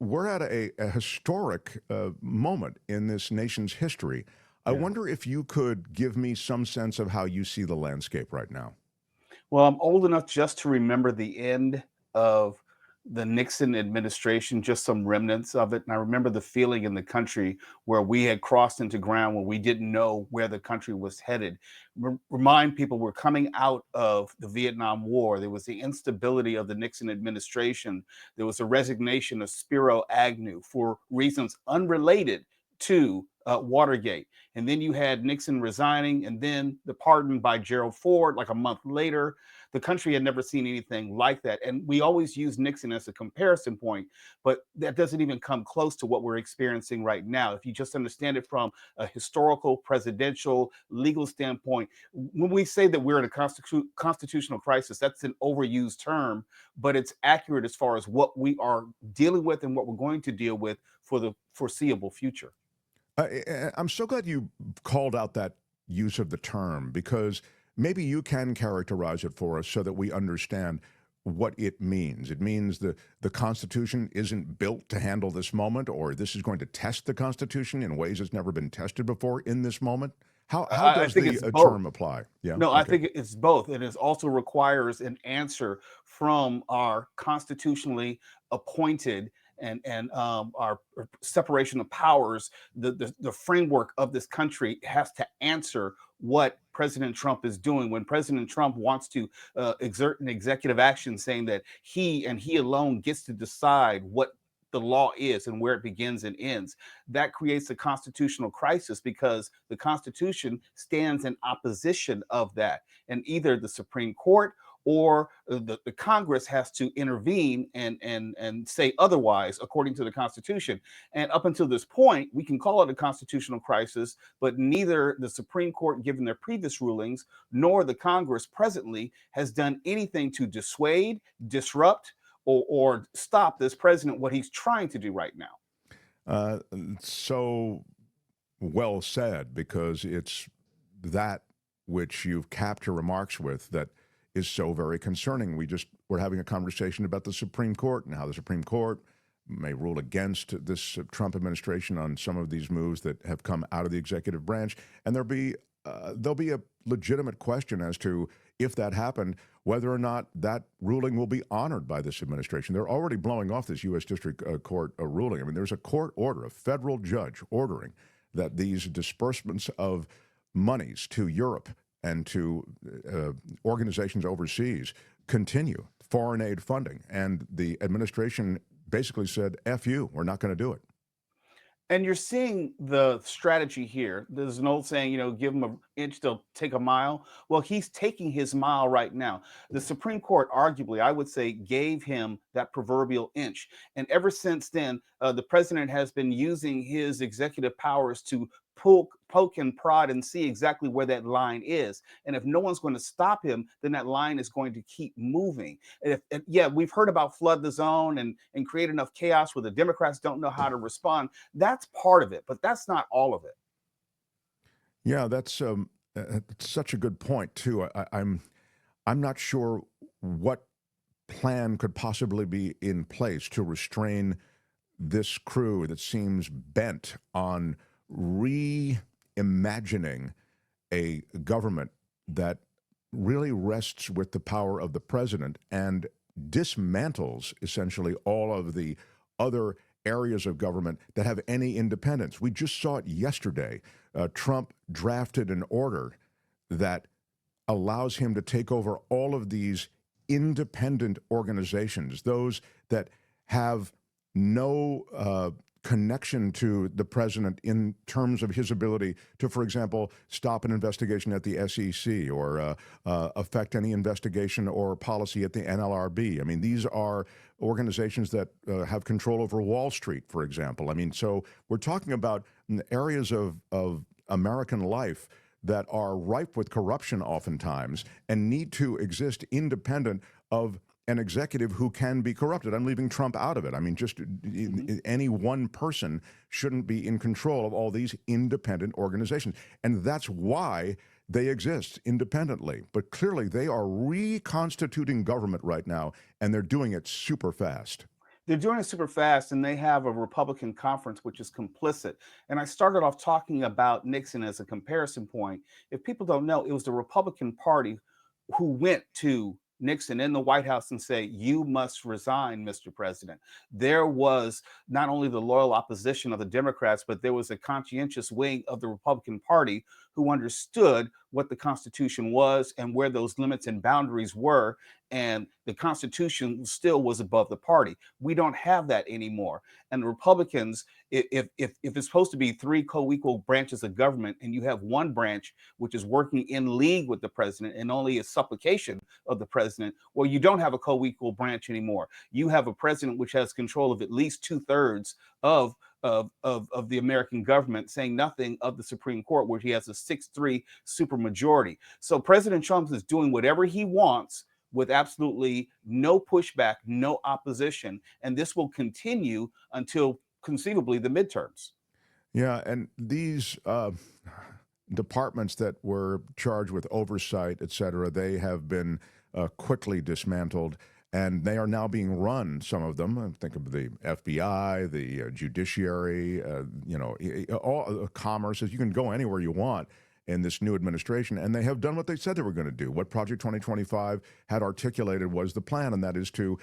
we're at a historic moment in this nation's history. I Yeah. wonder if you could give me some sense of how you see the landscape right now. Well, I'm old enough just to remember the end of the Nixon administration, just some remnants of it. And I remember the feeling in the country where we had crossed into ground where we didn't know where the country was headed. Remind people we're coming out of the Vietnam War. There was the instability of the Nixon administration. There was a resignation of Spiro Agnew for reasons unrelated to Watergate. And then you had Nixon resigning, and then the pardon by Gerald Ford like a month later. The country had never seen anything like that. And we always use Nixon as a comparison point, but that doesn't even come close to what we're experiencing right now. If you just understand it from a historical, presidential, legal standpoint, when we say that we're in a constitutional crisis, that's an overused term, but it's accurate as far as what we are dealing with and what we're going to deal with for the foreseeable future. I'm so glad you called out that use of the term because maybe you can characterize it for us so that we understand what it means. It means the Constitution isn't built to handle this moment, or this is going to test the Constitution in ways it's never been tested before in this moment. How I does think the it's both. term apply? Yeah. No, I Okay. think it's both. And it also requires an answer from our constitutionally appointed and our separation of powers. The framework of this country has to answer what President Trump is doing. When President Trump wants to exert an executive action saying that he and he alone gets to decide what the law is and where it begins and ends, that creates a constitutional crisis because the Constitution stands in opposition of that. And either the Supreme Court or the Congress has to intervene and say otherwise according to the Constitution. And up until this point, we can call it a constitutional crisis, but neither the Supreme Court, given their previous rulings, nor the Congress presently has done anything to dissuade, disrupt, or stop this president what he's trying to do right now. Uh, so well said, because it's that which you've capped your remarks with that is so very concerning. We're having a conversation about the Supreme Court and how the Supreme Court may rule against this Trump administration on some of these moves that have come out of the executive branch, and there'll be a legitimate question as to if that happened, whether or not that ruling will be honored by this administration. They're already blowing off this U.S. District Court ruling. I mean, there's a court order, a federal judge ordering that these disbursements of monies to Europe and to organizations overseas continue, foreign aid funding. And the administration basically said, F you, we're not going to do it. And you're seeing the strategy here. There's an old saying, give them an inch, they'll take a mile. Well, he's taking his mile right now. The Supreme Court, arguably, I would say, gave him that proverbial inch. And ever since then, the president has been using his executive powers to poke and prod and see exactly where that line is. And if no one's going to stop him, then that line is going to keep moving. Yeah, we've heard about flood the zone and create enough chaos where the Democrats don't know how to respond. That's part of it, but that's not all of it. Yeah, that's such a good point too. I'm not sure what plan could possibly be in place to restrain this crew that seems bent on reimagining a government that really rests with the power of the president and dismantles essentially all of the other areas of government that have any independence. We just saw it yesterday. Trump drafted an order that allows him to take over all of these independent organizations, those that have no connection to the president in terms of his ability to, for example, stop an investigation at the SEC or affect any investigation or policy at the NLRB. I mean, these are organizations that have control over Wall Street, for example. I mean, so we're talking about areas of American life that are ripe with corruption oftentimes and need to exist independent of an executive who can be corrupted. I'm leaving Trump out of it. I mean, just any one person shouldn't be in control of all these independent organizations. And that's why they exist independently. But clearly, they are reconstituting government right now, and they're doing it super fast. They're doing it super fast, and they have a Republican conference which is complicit. And I started off talking about Nixon as a comparison point. If people don't know, it was the Republican Party who went to Nixon in the White House and say, "You must resign, Mr. President." There was not only the loyal opposition of the Democrats, but there was a conscientious wing of the Republican Party who understood what the Constitution was and where those limits and boundaries were. And the Constitution still was above the party. We don't have that anymore. And the Republicans, if it's supposed to be three co-equal branches of government, and you have one branch which is working in league with the president and only a supplication of the president, well, you don't have a co-equal branch anymore. You have a president which has control of at least 2/3 of the American government, saying nothing of the Supreme Court, where he has a 6-3 supermajority. So President Trump is doing whatever he wants with absolutely no pushback, no opposition. And this will continue until conceivably the midterms. Yeah, and these departments that were charged with oversight, et cetera, they have been quickly dismantled, and they are now being run. Some of them, think of the FBI, the judiciary, all commerce. You can go anywhere you want in this new administration, and they have done what they said they were going to do. What Project 2025 had articulated was the plan, and that is to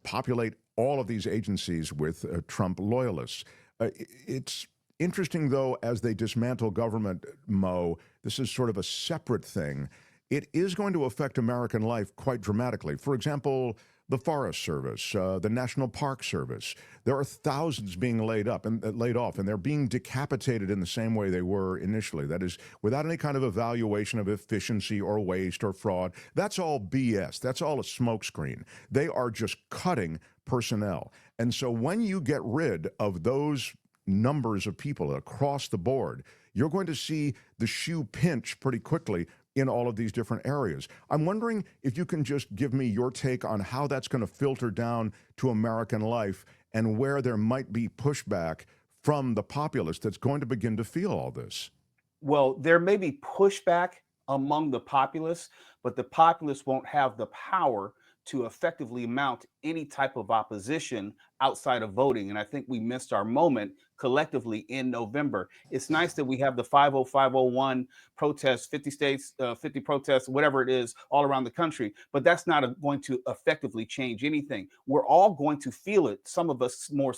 populate all of these agencies with Trump loyalists. It's interesting, though, as they dismantle government, Mo, this is sort of a separate thing. It is going to affect American life quite dramatically. For example, the Forest Service, the National Park Service. There are thousands being laid off, and they're being decapitated in the same way they were initially. That is, without any kind of evaluation of efficiency or waste or fraud. That's all BS. That's all a smokescreen. They are just cutting personnel. And so when you get rid of those numbers of people across the board, you're going to see the shoe pinch pretty quickly in all of these different areas. I'm wondering if you can just give me your take on how that's going to filter down to American life and where there might be pushback from the populace that's going to begin to feel all this. Well, there may be pushback among the populace, but the populace won't have the power to effectively mount any type of opposition outside of voting. And I think we missed our moment collectively in November. It's nice that we have the 50501 protests, 50 states, 50 protests, whatever it is, all around the country. But that's not going to effectively change anything. We're all going to feel it, some of us more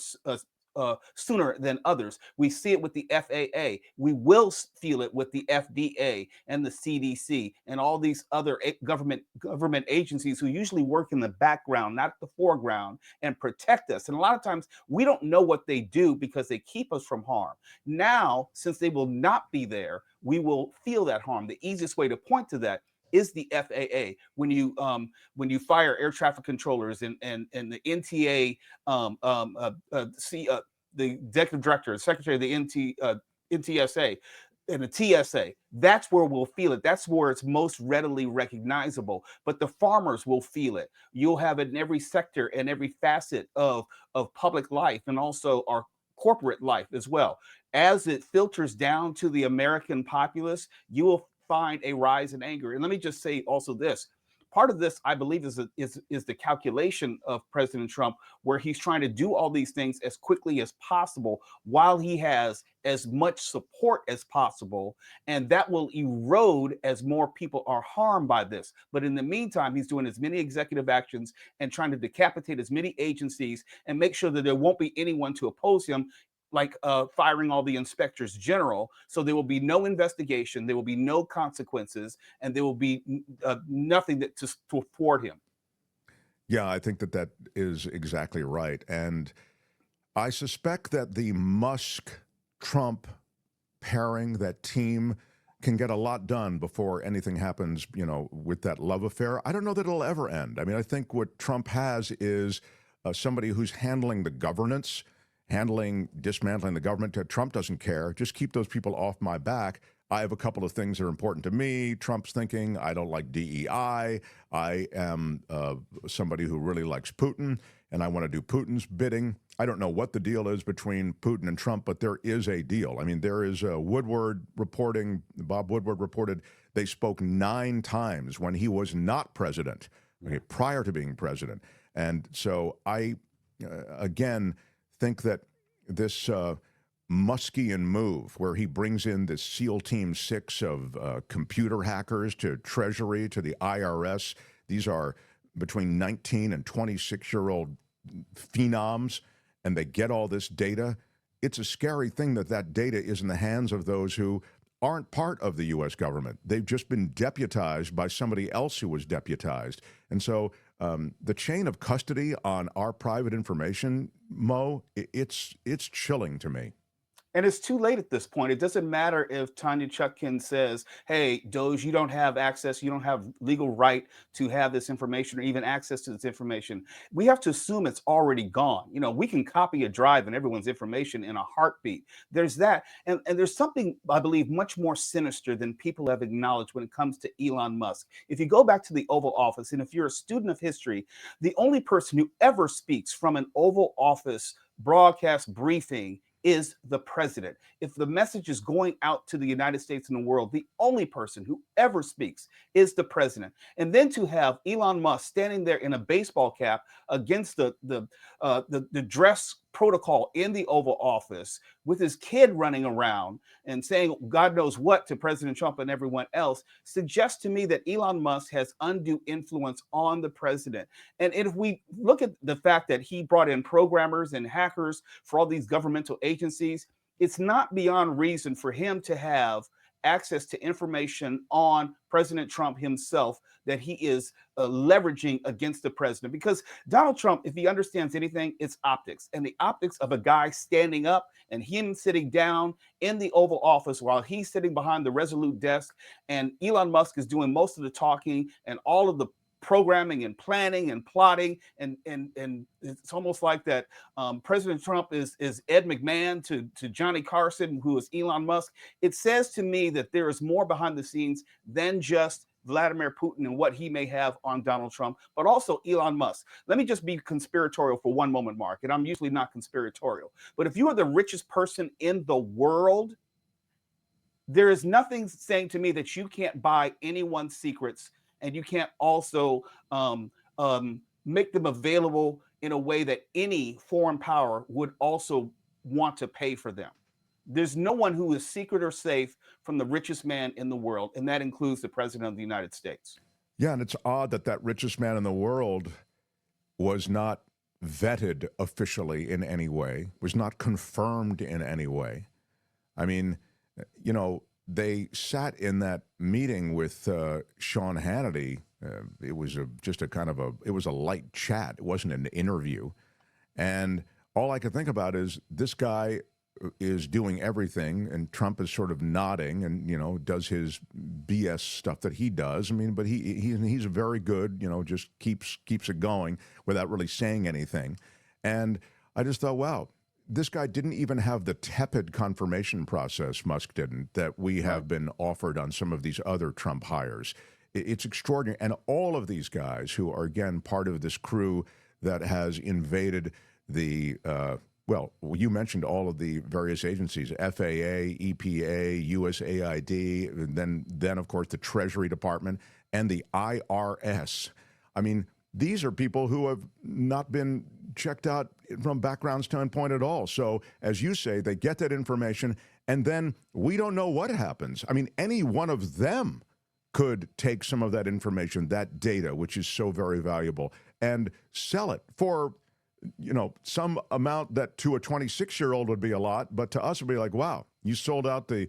sooner than others. We see it with the FAA. We will feel it with the FDA and the CDC and all these other government agencies who usually work in the background, not the foreground, and protect us. And a lot of times we don't know what they do because they keep us from harm. Now, since they will not be there, we will feel that harm. The easiest way to point to that is the FAA. When you fire air traffic controllers and the NTA the executive director, secretary of the NTSA, and the TSA, that's where we'll feel it. That's where it's most readily recognizable. But the farmers will feel it. You'll have it in every sector and every facet of public life, and also our corporate life as well. As it filters down to the American populace, you will find a rise in anger. And let me just say also this. Part of this, I believe, is the calculation of President Trump, where he's trying to do all these things as quickly as possible while he has as much support as possible. And that will erode as more people are harmed by this. But in the meantime, he's doing as many executive actions and trying to decapitate as many agencies and make sure that there won't be anyone to oppose him, like firing all the inspectors general. So there will be no investigation, there will be no consequences, and there will be nothing to thwart him. Yeah, I think that that is exactly right. And I suspect that the Musk Trump pairing, that team, can get a lot done before anything happens, with that love affair. I don't know that it'll ever end. I mean, I think what Trump has is somebody who's handling the governance, dismantling the government. Trump doesn't care. Just keep those people off my back. I have a couple of things that are important to me. Trump's thinking, I don't like DEI. I am somebody who really likes Putin, and I want to do Putin's bidding. I don't know what the deal is between Putin and Trump, but there is a deal. I mean, there is Woodward reporting, Bob Woodward reported they spoke 9 times when he was not president, okay, prior to being president. And so I again, think that this Muskian move, where he brings in this SEAL Team 6 of computer hackers to Treasury, to the IRS, these are between 19 and 26-year-old phenoms, and they get all this data. It's a scary thing that that data is in the hands of those who aren't part of the U.S. government. They've just been deputized by somebody else who was deputized. And so the chain of custody on our private information, Mo, it's chilling to me. And it's too late at this point. It doesn't matter if Tanya Chutkin says, hey, Doge, you don't have access, you don't have legal right to have this information or even access to this information. We have to assume it's already gone. You know, we can copy a drive and everyone's information in a heartbeat. There's that. And there's something, I believe, much more sinister than people have acknowledged when it comes to Elon Musk. If you go back to the Oval Office, and if you're a student of history, the only person who ever speaks from an Oval Office broadcast briefing is the president. If the message is going out to the United States and the world, the only person who ever speaks is the president. And then to have Elon Musk standing there in a baseball cap against the dress protocol in the Oval Office with his kid running around and saying God knows what to President Trump and everyone else suggests to me that Elon Musk has undue influence on the president. And if we look at the fact that he brought in programmers and hackers for all these governmental agencies, it's not beyond reason for him to have access to information on President Trump himself that he is leveraging against the president. Because Donald Trump, if he understands anything, it's optics. And the optics of a guy standing up and him sitting down in the Oval Office while he's sitting behind the Resolute desk, and Elon Musk is doing most of the talking and all of the programming and planning and plotting, and it's almost like that President Trump is Ed McMahon to Johnny Carson, who is Elon Musk. It says to me that there is more behind the scenes than just Vladimir Putin and what he may have on Donald Trump, but also Elon Musk. Let me just be conspiratorial for one moment, Mark, and I'm usually not conspiratorial, but if you are the richest person in the world, there is nothing saying to me that you can't buy anyone's secrets, and you can't also make them available in a way that any foreign power would also want to pay for them. There's no one who is secret or safe from the richest man in the world, and that includes the president of the United States. Yeah, and it's odd that that richest man in the world was not vetted officially in any way, was not confirmed in any way. I mean, you know, they sat in that meeting with Sean Hannity. It was it was a light chat. It wasn't an interview. And all I could think about is this guy is doing everything, and Trump is sort of nodding and, you know, does his BS stuff that he does. I mean, but he's very good, you know, just keeps it going without really saying anything. And I just thought, wow, this guy didn't even have the tepid confirmation process, Musk didn't, that we have been offered on some of these other Trump hires. It's extraordinary. And all of these guys who are, again, part of this crew that has invaded the, well, you mentioned all of the various agencies, FAA, EPA, USAID, and then of course, the Treasury Department and the IRS. I mean, these are people who have not been checked out from background standpoint at all. So, as you say, they get that information, and then we don't know what happens. I mean, any one of them could take some of that information, that data, which is so very valuable, and sell it for, you know, some amount that to a 26-year-old would be a lot, but to us would be like, wow, you sold out the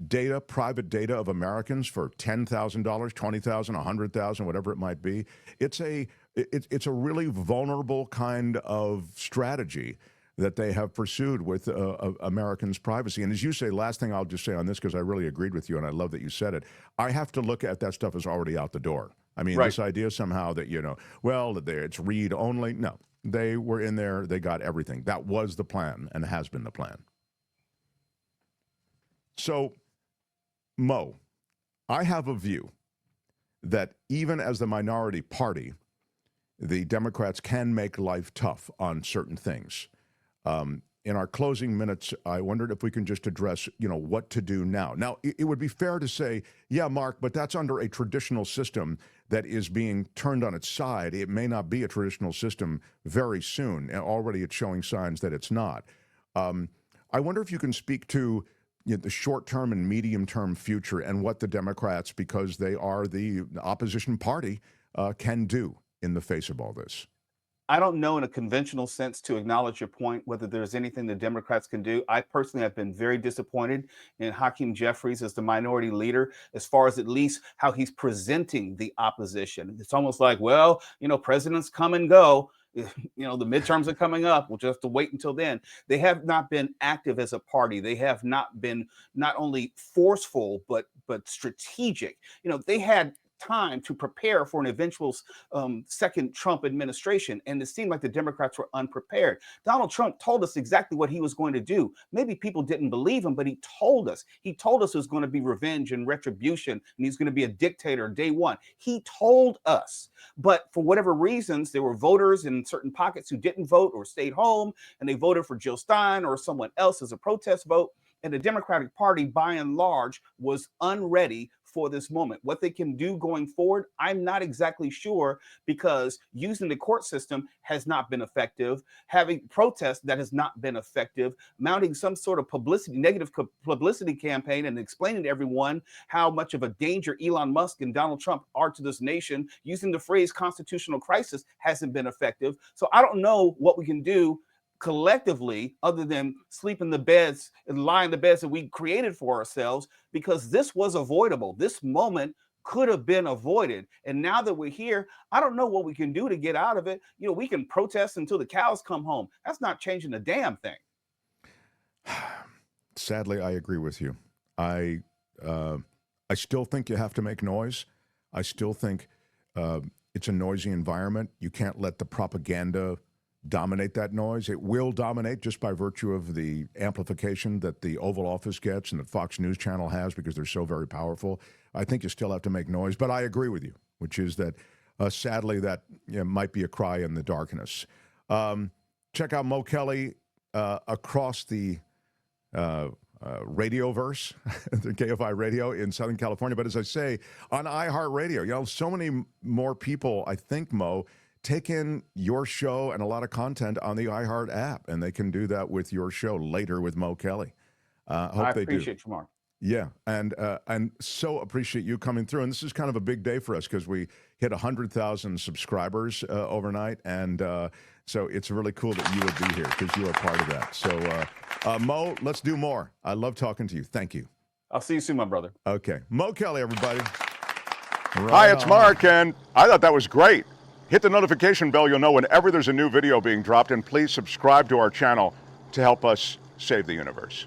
data, private data of Americans for $10,000, $20,000, $100,000, whatever it might be. It's a really vulnerable kind of strategy that they have pursued with Americans' privacy. And as you say, last thing I'll just say on this, because I really agreed with you, and I love that you said it, I have to look at that stuff as already out the door. I mean, this idea somehow that, you know, well, it's read only. No, they were in there. They got everything. That was the plan and has been the plan. So, Mo, I have a view that even as the minority party, the Democrats can make life tough on certain things. in our closing minutes, I wondered if we can just address, what to do now. Now, it would be fair to say, yeah, Mark, but that's under a traditional system that is being turned on its side. It may not be a traditional system very soon, and already it's showing signs that it's not. I wonder if you can speak to the short-term and medium-term future and what the Democrats, because they are the opposition party, can do in the face of all this. I don't know in a conventional sense, to acknowledge your point, whether there's anything the Democrats can do. I personally have been very disappointed in Hakeem Jeffries as the minority leader, as far as at least how he's presenting the opposition. It's almost like, well, presidents come and go. The midterms are coming up. We'll just have to wait until then. They have not been active as a party. They have not been not only forceful, but strategic. They had time to prepare for an eventual second Trump administration. And it seemed like the Democrats were unprepared. Donald Trump told us exactly what he was going to do. Maybe people didn't believe him, but he told us. He told us it was going to be revenge and retribution, and he's going to be a dictator day one. He told us. But for whatever reasons, there were voters in certain pockets who didn't vote or stayed home, and they voted for Jill Stein or someone else as a protest vote. And the Democratic Party, by and large, was unready for this moment. What they can do going forward, I'm not exactly sure, because using the court system has not been effective. Having protests, that has not been effective. Mounting some sort of negative publicity campaign and explaining to everyone how much of a danger Elon Musk and Donald Trump are to this nation, using the phrase constitutional crisis, hasn't been effective. So I don't know what we can do collectively other than sleep in the beds and lie in the beds that we created for ourselves, because this was avoidable. This moment could have been avoided. And now that we're here, I don't know what we can do to get out of it. We can protest until the cows come home. That's not changing a damn thing. Sadly, I agree with you. I still think you have to make noise. I still think it's a noisy environment. You can't let the propaganda dominate that noise. It will dominate just by virtue of the amplification that the Oval Office gets and that Fox News Channel has, because they're so very powerful. I think you still have to make noise, but I agree with you, which is that sadly that might be a cry in the darkness. Check out Mo Kelly across the radioverse, the KFI radio in Southern California. But as I say, on iHeartRadio, so many more people, I think, Mo, take in your show and a lot of content on the iHeart app, and they can do that with your show later with Mo Kelly. Hope they do. I appreciate you, Mark. Yeah, and so appreciate you coming through. And this is kind of a big day for us because we hit 100,000 subscribers overnight, and so it's really cool that you would be here because you are part of that. So, Mo, let's do more. I love talking to you. Thank you. I'll see you soon, my brother. Okay. Mo Kelly, everybody. Hi, it's Mark, and I thought that was great. Hit the notification bell. You'll know whenever there's a new video being dropped, and please subscribe to our channel to help us save the universe.